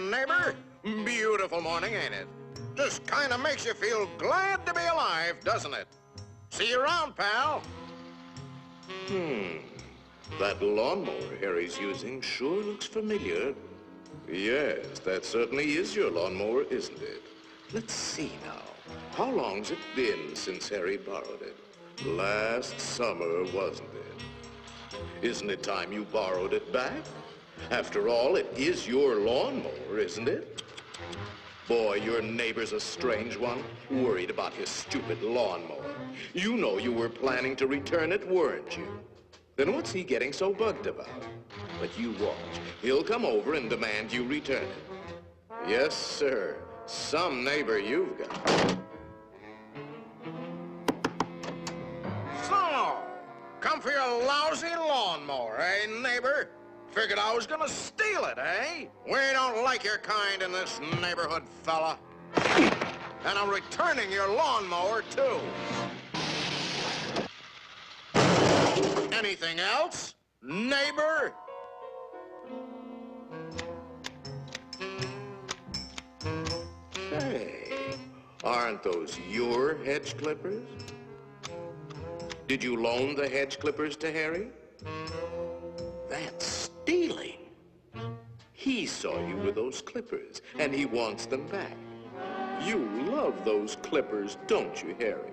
morning, neighbor. Beautiful morning, ain't it? Just kind of makes you feel glad to be alive, doesn't it? See you around, pal. That lawnmower Harry's using sure looks familiar. Yes, that certainly is your lawnmower, isn't it? Let's see now. How long's it been since Harry borrowed it? Last summer, wasn't it? Isn't it time you borrowed it back? After all, it is your lawnmower, isn't it? Boy, your neighbor's a strange one, worried about his stupid lawnmower. You know you were planning to return it, weren't you? Then what's he getting so bugged about? But you watch. He'll come over and demand you return it. Yes, sir. Some neighbor you've got. So, come for your lousy lawnmower, eh, neighbor? Figured I was gonna steal it, eh? We don't like your kind in this neighborhood, fella. And I'm returning your lawnmower, too. Anything else, neighbor? Hey, aren't those your hedge clippers? Did you loan the hedge clippers to Harry? That's stealing. He saw you with those clippers, and he wants them back. You love those clippers, don't you, Harry?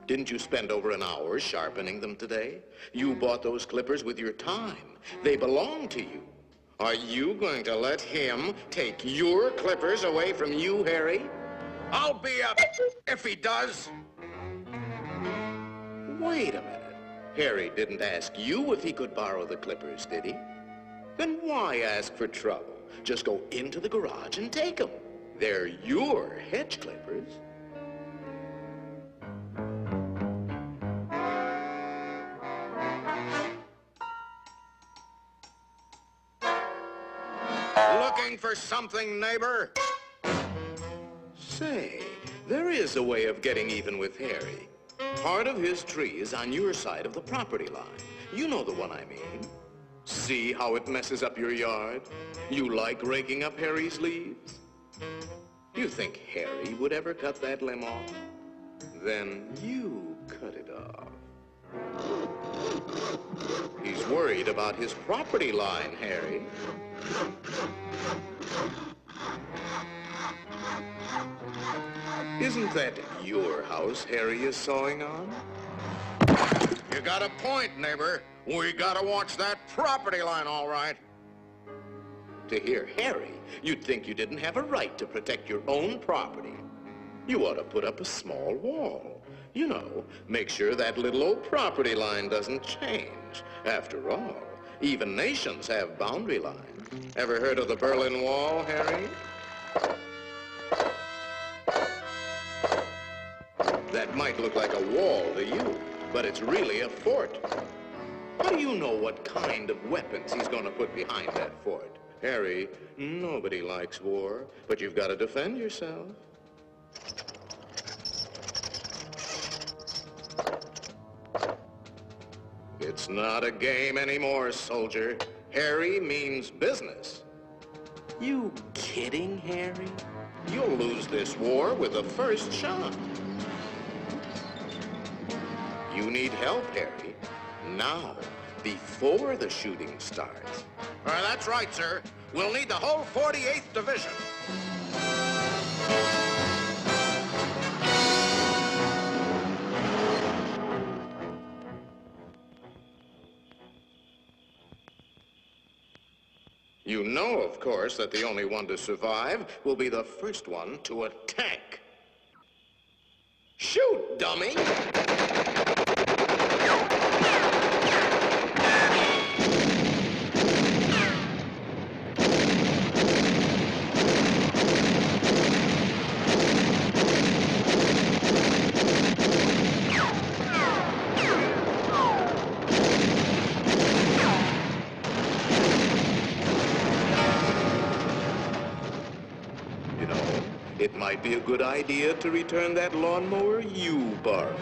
Didn't you spend over an hour sharpening them today? You bought those clippers with your time. They belong to you. Are you going to let him take your clippers away from you, Harry? I'll be up if he does. Wait a minute. Harry didn't ask you if he could borrow the clippers, did he? Then why ask for trouble? Just go into the garage and take them. They're your hedge clippers. Looking for something, neighbor? Say, there is a way of getting even with Harry. Part of his tree is on your side of the property line. You know the one I mean. See how it messes up your yard? You like raking up Harry's leaves? You think Harry would ever cut that limb off? Then you cut it off. He's worried about his property line, Harry. Isn't that your house Harry is sawing on? You got a point, neighbor. We gotta watch that property line, all right. To hear Harry, you'd think you didn't have a right to protect your own property. You ought to put up a small wall. You know, make sure that little old property line doesn't change. After all, even nations have boundary lines. Ever heard of the Berlin Wall, Harry? That might look like a wall to you, but it's really a fort. How do you know what kind of weapons he's going to put behind that fort? Harry, nobody likes war, but you've got to defend yourself. It's not a game anymore, soldier. Harry means business. You kidding, Harry? You'll lose this war with the first shot. You need help, Harry. Now, before the shooting starts. That's right, sir. We'll need the whole 48th Division. You know, of course, that the only one to survive will be the first one to attack. Shoot, dummy! It might be a good idea to return that lawnmower you borrowed.